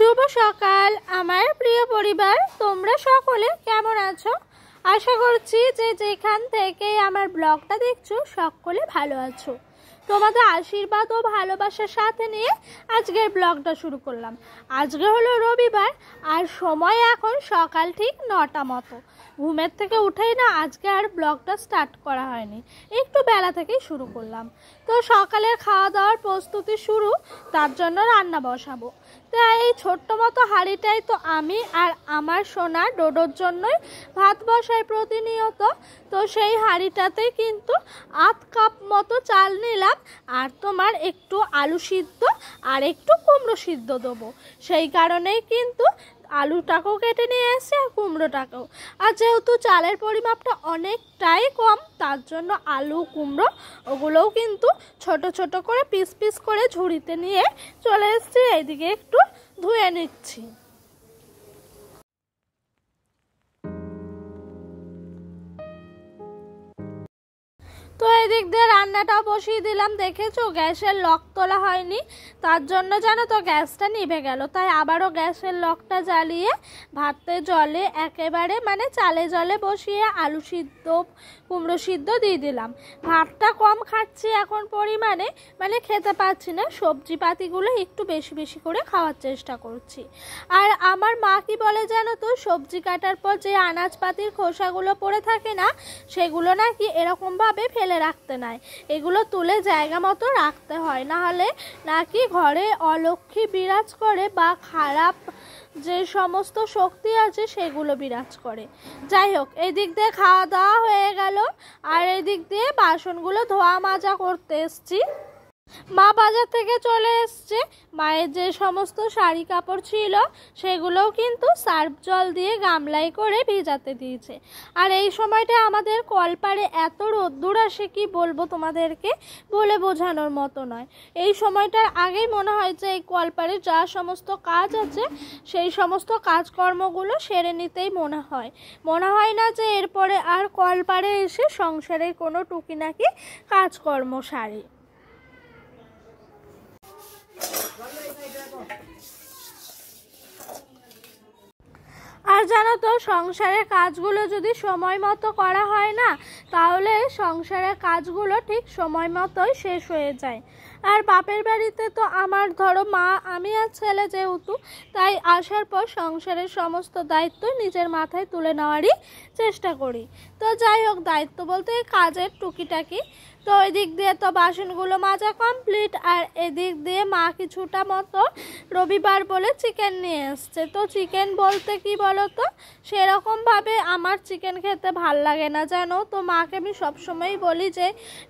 শুভ সকাল আমার প্রিয় পরিবার, তোমরা সকলে কেমন আছো? আশা করছি যে যেখান থেকে আমার ব্লগটা দেখছো সকলে ভালো আছো। তোমাদের আশীর্বাদ ও ভালোবাসার সাথে নিয়ে আজকের ব্লগটা শুরু করলাম। আজকে হলো রবিবার আর সময় এখন সকাল ঠিক 9টা মতো। ঘুমের থেকে উঠেই না আজকে আর ব্লগটা স্টার্ট করা হয়নি, একটু বেলা থেকেই শুরু করলাম। তো সকালের খাওয়া দাওয়ার প্রস্তুতি শুরু, তার জন্য রান্না বসাবো। তাই এই ছোট্ট মতো হাঁড়িটাই তো আমি আর আমার সোনা ডোডোর জন্যই ভাত বসাই প্রতিনিয়ত। তো সেই হাঁড়িটাতেই কিন্তু 1/2 কাপ মতো চাল নিলাম, আর তোমার একটু আলু সিদ্ধ আর একটু কুমড়ো সিদ্ধ দেবো। সেই কারণেই কিন্তু আলুটাকেও কেটে নিয়ে এসেছি আর কুমড়োটাকেও। আর যেহেতু চালের পরিমাপটা অনেকটাই কম, তার জন্য আলু কুমড়ো ওগুলোও কিন্তু ছোট ছোট করে পিস পিস করে ঝুড়িতে নিয়ে চলে এসেছি। এইদিকে একটু ধুয়ে নিচ্ছি। তো এদিক দিয়ে রান্নাটাও বসিয়ে দিলাম। দেখেছো গ্যাসের লক তোলা হয়নি, তার জন্য জানো তো গ্যাসটা নিভে গেল। তাই আবারও গ্যাসের লকটা জ্বালিয়ে ভাতে জলে একেবারে চালে জলে বসিয়ে আলু সিদ্ধ কুমড়ো সিদ্ধ দিয়ে দিলাম। ভাতটা কম খাচ্ছি এখন পরিমাণে, খেতে পাচ্ছি না। সবজি পাতিগুলো একটু বেশি বেশি করে খাওয়ার চেষ্টা করছি। আর আমার মা কি বলে জানো তো, সবজি কাটার পর যে আনাজপাতির খোসাগুলো পড়ে থাকে না, সেগুলো নাকি এরকমভাবে ফেলে রাখতে নাই, এগুলো তুলে জায়গা মতো রাখতে হয়, না হলে নাকি ঘরে অলক্ষ্মী বিরাজ করে বা খারাপ যে সমস্ত শক্তি আছে সেগুলো বিরাজ করে। যাই হোক, এদিক দিয়ে খাওয়া দাওয়া হয়ে গেল আর এদিক দিয়ে বাসনগুলো ধোয়া মাজা করতে এসছি। মা বাজার থেকে চলে এসছে, মায়ের যে সমস্ত শাড়ি কাপড় ছিল সেগুলোও কিন্তু সার্ফ জল দিয়ে গামলায় করে ভিজাতে দিয়েছে। আর এই সময়টা আমাদের কলপাড়ে এত রোদ্দুর আসে, কি বলবো তোমাদেরকে, বলে বোঝানোর মতো নয়। এই সময়টার আগেই মনে হয় যে এই কলপাড়ে যা সমস্ত কাজ আছে সেই সমস্ত কাজকর্মগুলো সেরে নিতেই মনে হয় না যে এরপরে আর কলপাড়ে এসে সংসারের কোনো টুকিনাকি কাজকর্ম সারি। আর জানো তো, সংসারের কাজগুলো যদি সময় মতো করা হয় না, তাহলে সংসারের কাজগুলো ঠিক সময় মতোই শেষ হয়ে যায়। আর বাপের বাড়িতে তো আমার ধরো মা আমি আর ছেলে যেহেতু, তাই আসার পর সংসারের সমস্ত দায়িত্ব নিজের মাথায় তুলে নেওয়ারই চেষ্টা করি। তো যাই হোক, দায়িত্ব বলতে কাজের টুকিটাকি। তো এদিক দিয়ে তো বাসনগুলো মাজা কমপ্লিট, আর এদিক দিয়ে মা কিছুটা মতো রবিবার বলে চিকেন নিয়ে এসছে। তো চিকেন বলতে কি বলো তো, সেরকমভাবে আমার চিকেন খেতে ভাল লাগে না জানো তো। মাকে আমি সবসময়ই বলি যে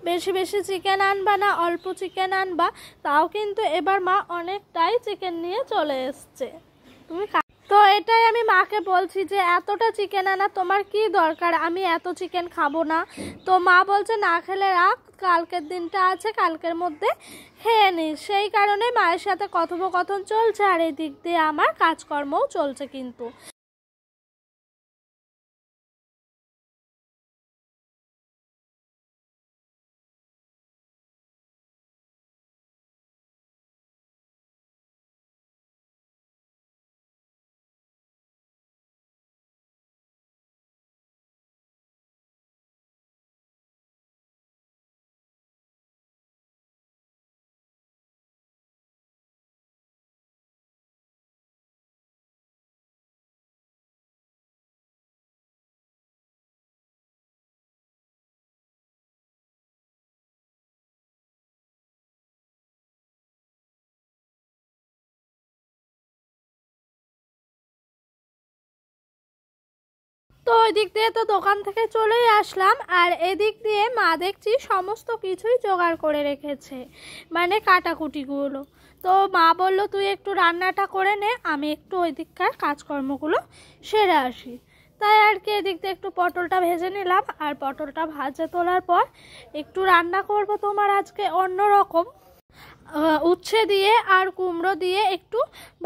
বেশি বেশি চিকেন আনবা না, অল্প চিকেন আনবা। তাও কিন্তু এবার মা অনেকটাই চিকেন নিয়ে চলে এসছে। তো এটাই আমি মাকে বলছি যে এতটা চিকেন আনা তোমার কি দরকার, আমি এত চিকেন খাবো না। তো মা বলছে না খেলে রাখ, কালকের দিনটা আছে, কালকের মধ্যে খেয়ে নিস। সেই কারণে মায়ের সাথে কথোপকথন চলছে, আর এই দিক দিয়ে আমার কাজকর্মও চলছে কিন্তু। তো ওই দিক দিয়ে তো দোকান থেকে চলেই আসলাম, আর এদিক দিয়ে মা দেখছি সমস্ত কিছুই জোগাড় করে রেখেছে, কাটাকুটিগুলো। তো মা বললো তুই একটু রান্নাটা করে নে, আমি একটু ওই দিককার কাজকর্মগুলো সেরে আসি। তাই আর কি এদিক দিয়ে একটু পটলটা ভেজে নিলাম, আর পটলটা ভাজে তোলার পর একটু রান্না করব তোমার আজকে অন্যরকম। উচ্ছে দিয়ে আর কুমড়ো দিয়ে একটু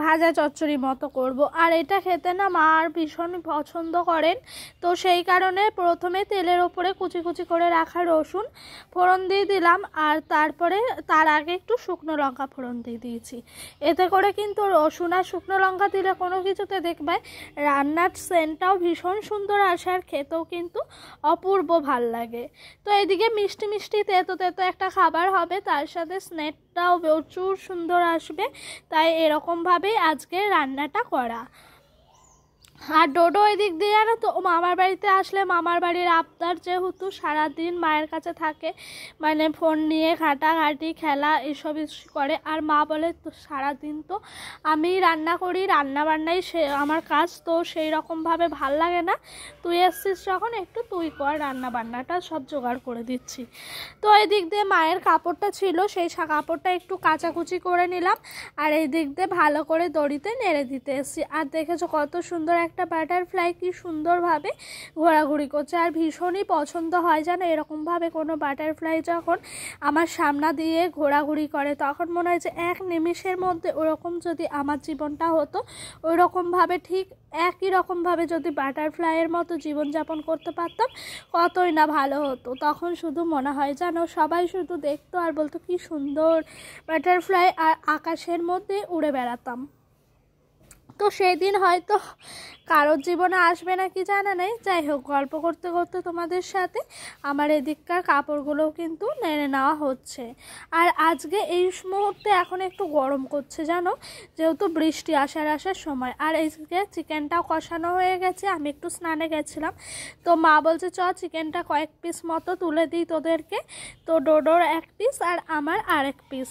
ভাজা চচ্চড়ি মতো করব। আর এটা খেতে না মা আর ভীষণ পছন্দ করেন, তো সেই কারণে প্রথমে তেলের ওপরে কুচি কুচি করে রাখা রসুন ফোড়ন দিয়ে দিলাম, আর তারপরে তার আগে একটু শুকনো লঙ্কা ফোড়ন দিয়ে দিয়েছি। এতে করে কিন্তু রসুন আর শুকনো লঙ্কা দিলে কোনো কিছুতে দেখবে রান্নার সেন্টটাও ভীষণ সুন্দর আসে, আর খেতেও কিন্তু অপূর্ব ভাল লাগে। তো এদিকে মিষ্টি মিষ্টি তেতো তেতো একটা খাবার হবে, তার সাথে স্ন্যাকটাও প্রচুর সুন্দর আসবে, তাই এরকমভাবেই আজকে রান্নাটা করা। আর ডোডো এদিক দিয়ে জানো তো মামার বাড়িতে আসলে মামার বাড়ির আবদার, যেহেতু সারাদিন মায়ের কাছে থাকে, মানে ফোন নিয়ে ঘাটাঘাটি খেলা এসব করে, আর মা বলে তো সারাদিন তো আমি রান্না করি, রান্নাবান্নাই সে আমার কাজ, তো সেই রকমভাবে ভাল লাগে না, তুই এসছিস যখন একটু তুই কর, রান্নাবান্নাটা সব জোগাড় করে দিচ্ছি। তো এই দিক দিয়ে মায়ের কাপড়টা ছিল, সেই কাপড়টা একটু কাচাকুচি করে নিলাম, আর এই দিক দিয়ে ভালো করে দড়িতে নেড়ে দিতে এসেছি। আর দেখেছো কত সুন্দর একটা বাটারফ্লাই কি সুন্দরভাবে ঘোরাঘুরি করছে, আর ভীষণই পছন্দ হয় যেন এরকমভাবে কোনো বাটারফ্লাই যখন আমার সামনা দিয়ে ঘোরাঘুরি করে, তখন মনে হয় যে এক নিমিষের মধ্যে ওরকম যদি আমার জীবনটা হতো, ওই রকমভাবে ঠিক একই রকমভাবে যদি বাটারফ্লাইয়ের মতো জীবনযাপন করতে পারতাম কতই না ভালো হতো। তখন শুধু মনে হয় যেন সবাই শুধু দেখতো আর বলতো কি সুন্দর বাটারফ্লাই, আর আকাশের মধ্যে উড়ে বেড়াতাম। তো সেই দিন হয়তো কারোর জীবনে আসবে না কি জানা নেই। যাই হোক, গল্প করতে করতে তোমাদের সাথে আমার এদিককার কাপড়গুলোও কিন্তু নেড়ে নেওয়া হচ্ছে। আর আজকে এই মুহূর্তে এখন একটু গরম করছে জানো, যেহেতু বৃষ্টি আসার সময়। আর এইদিকে চিকেনটাও কষানো হয়ে গেছে, আমি একটু স্নানে গেছিলাম, তো মা বলছে চ চিকেনটা কয়েক পিস মতো তুলে দিই তোদেরকে। তো ডোডোর এক পিস আর আমার আরেক পিস।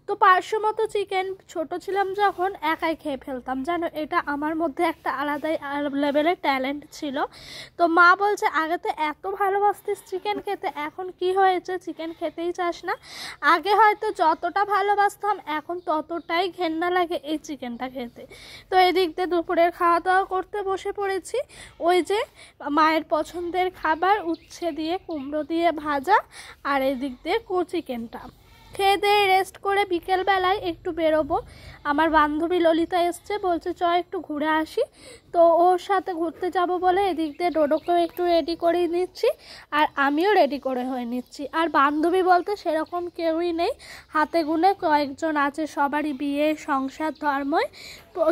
তো 500 মতো চিকেন ছোট ছিলাম যখন একাই খেয়ে ফেলতাম জানো, এটা আমার মধ্যে একটা আলাদাই লেভেলের ট্যালেন্ট ছিল। তো মা বলছে আগে তো এত ভালোবাসতিস চিকেন খেতে, এখন কি হয়েছে চিকেন খেতেই চাস না? আগে হয়তো যতটা ভালোবাসতাম এখন ততটাই ঘেন্না লাগে এই চিকেনটা খেতে। তো এদিক দিয়ে দুপুরের খাওয়া দাওয়া করতে বসে পড়েছি। ওই যে মায়ের পছন্দের খাবার উচ্ছে দিয়ে কুমড়ো দিয়ে ভাজা, আর এদিক দিয়ে চিকেনটা খেয়ে দিয়ে রেস্ট করে বিকেলবেলায় একটু বেরোবো। আমার বান্ধবী ললিতা এসছে, বলছে চ একটু ঘুরে আসি, তো ওর সাথে ঘুরতে যাব বলে এদিক দিয়ে ডোডোকেও একটু রেডি করে নিচ্ছি, আর আমিও রেডি করে হয়ে নিচ্ছি। আর বান্ধবী বলতে সেরকম কেউই নেই, হাতে গুনে কয়েকজন আছে, সবারই বিয়ে সংসার ধর্মই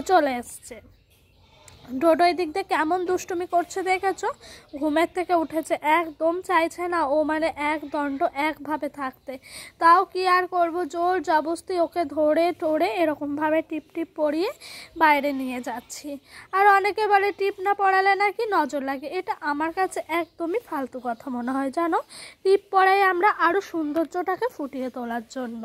চলে এসছে। ডোডো এই দিক দিয়ে কেমন দুষ্টুমি করছে দেখেছো, ঘুমের থেকে উঠেছে, একদম চাইছে না ও মানে এক দণ্ড একভাবে থাকতে। তাও কি আর করব, জোর জবরদস্তি ওকে ধরে টোরে এরকমভাবে টিপ টিপ পরিয়ে বাইরে নিয়ে যাচ্ছি। আর অনেকে বলে টিপ না পড়ালে নাকি নজর লাগে, এটা আমার কাছে একদমই ফালতু কথা মনে হয় জানো। টিপ পরাই আমরা আরও সৌন্দর্যটাকে ফুটিয়ে তোলার জন্য।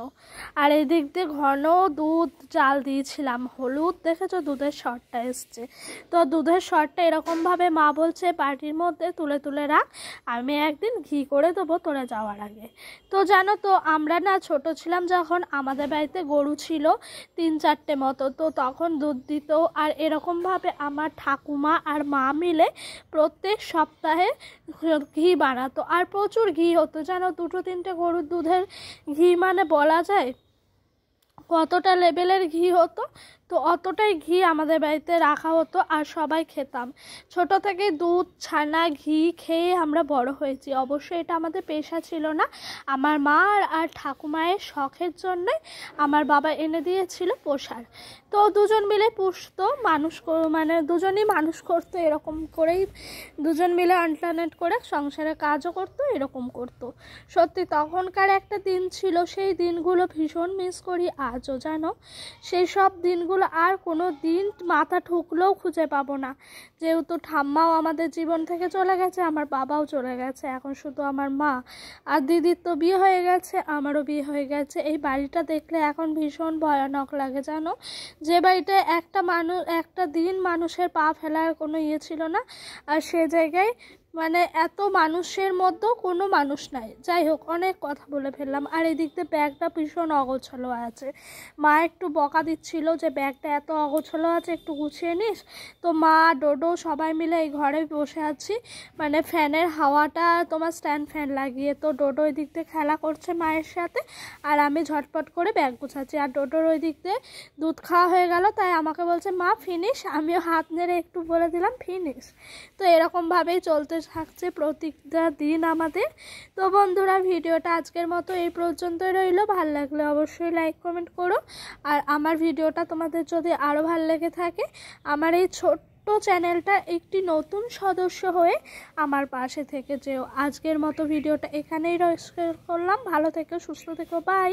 আর এই দিক দিয়ে ঘন দুধ জাল দিয়েছিলাম, হলুদ দেখেছো দুধের শরটা এসছে, তো দুধের শরটা এরকমভাবে মা বলছে বাটির মধ্যে তুলে তুলে রাখ, আমি একদিন ঘি করে দেবো তোরা যাওয়ার আগে। তো জানো তো আমরা না ছোট ছিলাম যখন আমাদের বাড়িতে গরু ছিল 3-4টে মতো, তো তখন দুধ দিত, আর এরকমভাবে আমার ঠাকুমা আর মা মিলে প্রত্যেক সপ্তাহে ঘি বানাতো, আর প্রচুর ঘি হতো জানো, 2-3টে গরুর দুধের ঘি মানে বলা যায় কতটা লেভেলের ঘি হতো। তো অতটাই ঘি আমাদের বাড়িতে রাখা হতো, আর সবাই খেতাম। ছোট থেকে দুধ ছানা ঘি খেয়ে আমরা বড় হয়েছি। অবশ্যই এটা আমাদের পেশা ছিল না, আমার মা আর ঠাকুমায়ের শখের জন্যই আমার বাবা এনে দিয়েছিল পোষার। তো দুজন মিলে পুষতো, মানুষ মানে দুজনই মানুষ করতো, এরকম করেই দুজন মিলে অল্টারনেট করে সংসারে কাজও করতো, এরকম করতো। সত্যি তখনকার একটা দিন ছিল, সেই দিনগুলো ভীষণ মিস করি আজও জানো। সেই সব দিনগুলো আর কোনো দিন মাথা ঠুকলেও খুঁজে পাবো না, যেহেতু ঠাম্মাও আমাদের জীবন থেকে চলে গেছে, আমার বাবাও চলে গেছে, এখন শুধু আমার মা। আর দিদির তো বিয়ে হয়ে গেছে, আমারও বিয়ে হয়ে গেছে। এই বাড়িটা দেখলে এখন ভীষণ ভয়ানক লাগে জানো, যে বাড়িটায় একটা দিন মানুষের পা ফেলার কোনো ইয়ে ছিল না, আর সে জায়গায় মানে এত মানুষের মধ্যেও কোনো মানুষ নাই। যাই হোক, অনেক কথা বলে ফেললাম। আর এদিক দিয়ে ব্যাগটা ভীষণ অগোছালো আছে। মা একটু বকা দিচ্ছিল যে ব্যাগটা এত অগোছালো আছে, একটু গুছিয়ে নিস। তো মা, ডোডো সবাই মিলে এই ঘরে বসে আছি, মানে ফ্যানের হাওয়াটা তোমার স্ট্যান্ড ফ্যান লাগিয়ে। তো ডোডো ওই দিক দিয়ে খেলা করছে মায়ের সাথে, আর আমি ঝটপট করে ব্যাগ গোছাচ্ছি। আর ডোডোর ওই দিক দিয়ে দুধ খাওয়া হয়ে গেল, তাই আমাকে বলছে মা ফিনিশ। আমিও হাত নেড়ে একটু বলে দিলাম ফিনিশ। তো এরকমভাবেই চলতে থাকছে প্রতিটা দিন আমাদের। তো বন্ধুরা, ভিডিওটা আজকের মতো এই পর্যন্তই রইল। ভালো লাগলে অবশ্যই লাইক কমেন্ট করো। আর আমার ভিডিওটা তোমাদের যদি আরও ভালো লেগে থাকে, আমার এই ছোট্ট চ্যানেলটা একটি নতুন সদস্য হয়ে আমার পাশে থেকে যেও। আজকের মতো ভিডিওটা এখানেই করলাম। ভালো থেকো, সুস্থ থেকো, বাই।